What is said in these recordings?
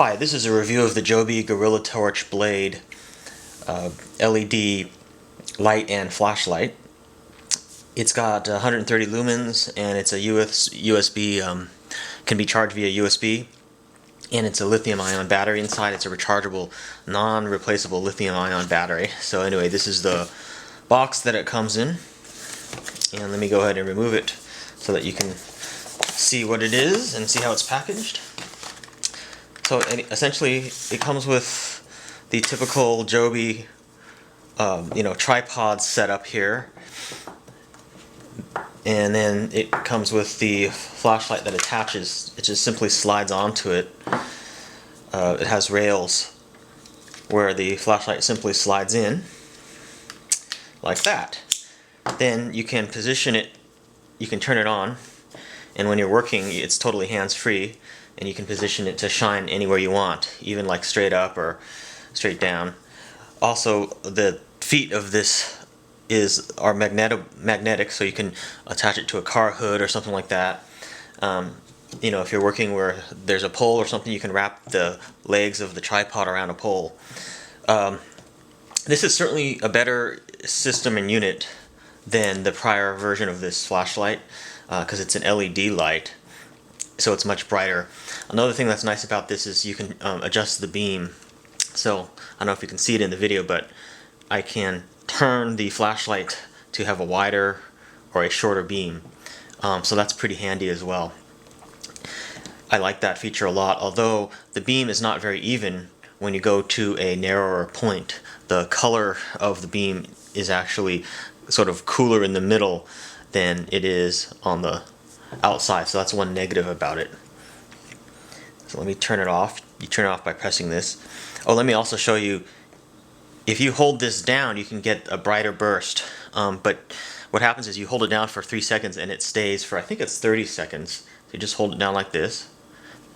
Hi, this is a review of the Joby GorillaTorch Blade LED light and flashlight. It's got 130 lumens and it's a USB, can be charged via USB, and it's a lithium-ion battery inside. It's a rechargeable, non-replaceable lithium-ion battery. So anyway, this is the box that it comes in, and let me go ahead and remove it so that you can see what it is and see how it's packaged. So essentially, it comes with the typical Joby, tripod setup here, and then it comes with the flashlight that attaches. It just simply slides onto it. It has rails where the flashlight simply slides in, like that. Then you can position it. You can turn it on, and when you're working, it's totally hands-free. And you can position it to shine anywhere you want, even like straight up or straight down. Also, the feet of this are magnetic, so you can attach it to a car hood or something like that. If you're working where there's a pole or something, you can wrap the legs of the tripod around a pole. This is certainly a better system and unit than the prior version of this flashlight, because it's an LED light, so it's much brighter. Another thing that's nice about this is you can adjust the beam. So I don't know if you can see it in the video, but I can turn the flashlight to have a wider or a shorter beam. So that's pretty handy as well. I like that feature a lot, although the beam is not very even when you go to a narrower point. The color of the beam is actually sort of cooler in the middle than it is on the outside, so that's one negative about it. So let me turn it off. You turn it off by pressing this. Oh, let me also show you, if you hold this down, you can get a brighter burst. But what happens is you hold it down for 3 seconds and it stays for, I think it's 30 seconds. So you just hold it down like this,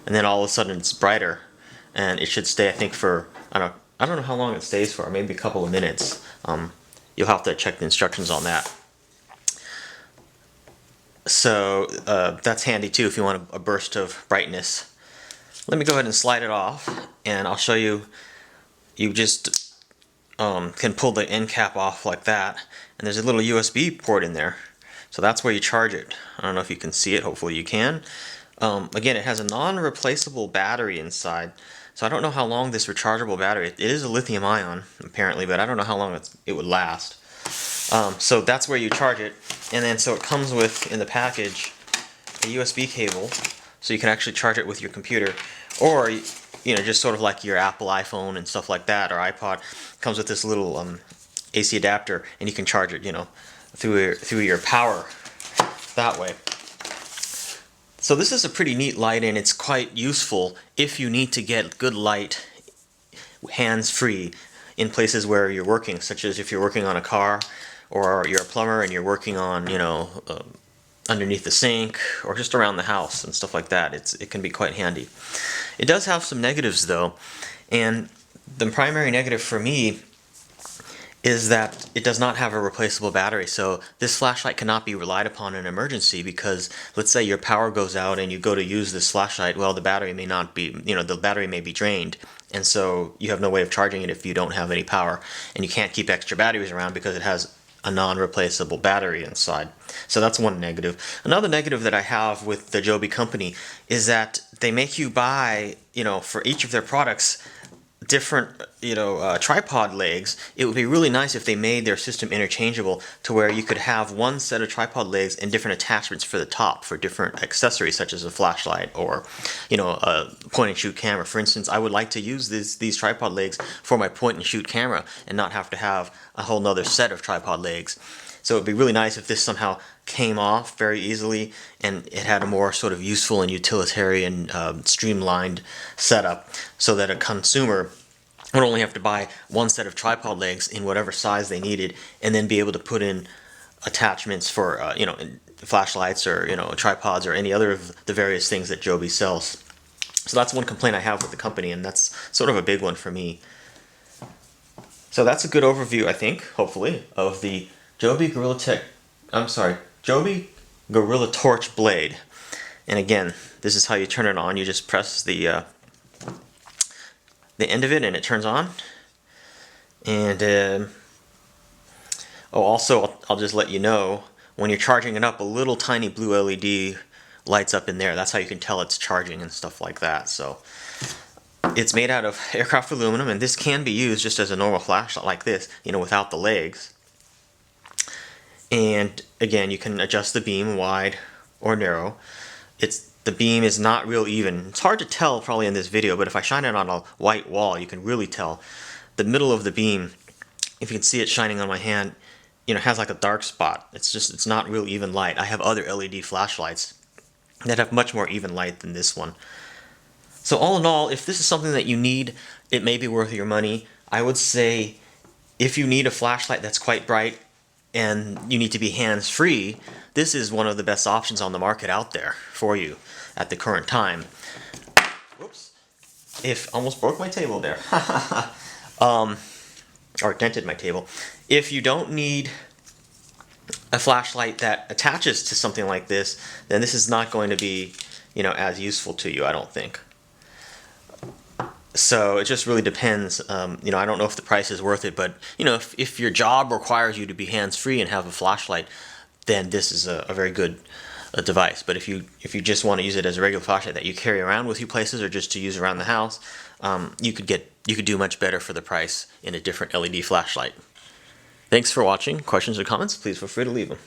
and then all of a sudden it's brighter, and it should stay, I think, for, I don't know how long it stays for, maybe a couple of minutes. You'll have to check the instructions on that. So that's handy too if you want a burst of brightness. Let me go ahead and slide it off, and I'll show you. You just can pull the end cap off like that, and there's a little USB port in there. So that's where you charge it. I don't know if you can see it, hopefully you can. Again, it has a non-replaceable battery inside. So I don't know how long this rechargeable battery, it is a lithium ion apparently, but I don't know how long it would last. So that's where you charge it, and then so it comes with, in the package, a USB cable, so you can actually charge it with your computer, or just sort of like your Apple iPhone and stuff like that, or iPod. It comes with this little AC adapter, and you can charge it, through your power that way. So this is a pretty neat light, and it's quite useful if you need to get good light hands-free in places where you're working, such as if you're working on a car, or you're a plumber and you're working on, underneath the sink, or just around the house and stuff like that. It can be quite handy. It does have some negatives though, and the primary negative for me is that it does not have a replaceable battery. So this flashlight cannot be relied upon in an emergency, because let's say your power goes out and you go to use this flashlight, well, the battery may not be, the battery may be drained, and so you have no way of charging it if you don't have any power, and you can't keep extra batteries around because it has a non-replaceable battery inside. So that's one negative. Another negative that I have with the Joby company is that they make you buy, for each of their products, different, tripod legs. It would be really nice if they made their system interchangeable to where you could have one set of tripod legs and different attachments for the top for different accessories, such as a flashlight or, a point-and-shoot camera. For instance, I would like to use these tripod legs for my point-and-shoot camera and not have to have a whole nother set of tripod legs. So it would be really nice if this somehow came off very easily and it had a more sort of useful and utilitarian, streamlined setup, so that a consumer would only have to buy one set of tripod legs in whatever size they needed, and then be able to put in attachments for flashlights or tripods or any other of the various things that Joby sells. So that's one complaint I have with the company, and that's sort of a big one for me. So that's a good overview, I think, hopefully, of the Joby GorillaTorch blade. And again, this is how you turn it on. You just press the the end of it and it turns on. And oh, also I'll just let you know, when you're charging it up, a little tiny blue LED lights up in there. That's how you can tell it's charging and stuff like that. So it's made out of aircraft aluminum, and this can be used just as a normal flashlight like this, you know, without the legs. And again, you can adjust the beam wide or narrow. The beam is not real even. It's hard to tell probably in this video, but if I shine it on a white wall, you can really tell. The middle of the beam, if you can see it shining on my hand, you know, has like a dark spot. It's not real even light. I have other LED flashlights that have much more even light than this one. So all in all, if this is something that you need, it may be worth your money. I would say if you need a flashlight that's quite bright and you need to be hands-free, this is one of the best options on the market out there for you at the current time. Whoops. Almost broke my table there. Or dented my table. If you don't need a flashlight that attaches to something like this, then this is not going to be, you know, as useful to you, I don't think. So it just really depends. You know, I don't know if the price is worth it, but you know, if your job requires you to be hands-free and have a flashlight, then this is a very good device. But if you just want to use it as a regular flashlight that you carry around with you places, or just to use around the house, you could do much better for the price in a different LED flashlight. Thanks for watching. Questions or comments, please feel free to leave them.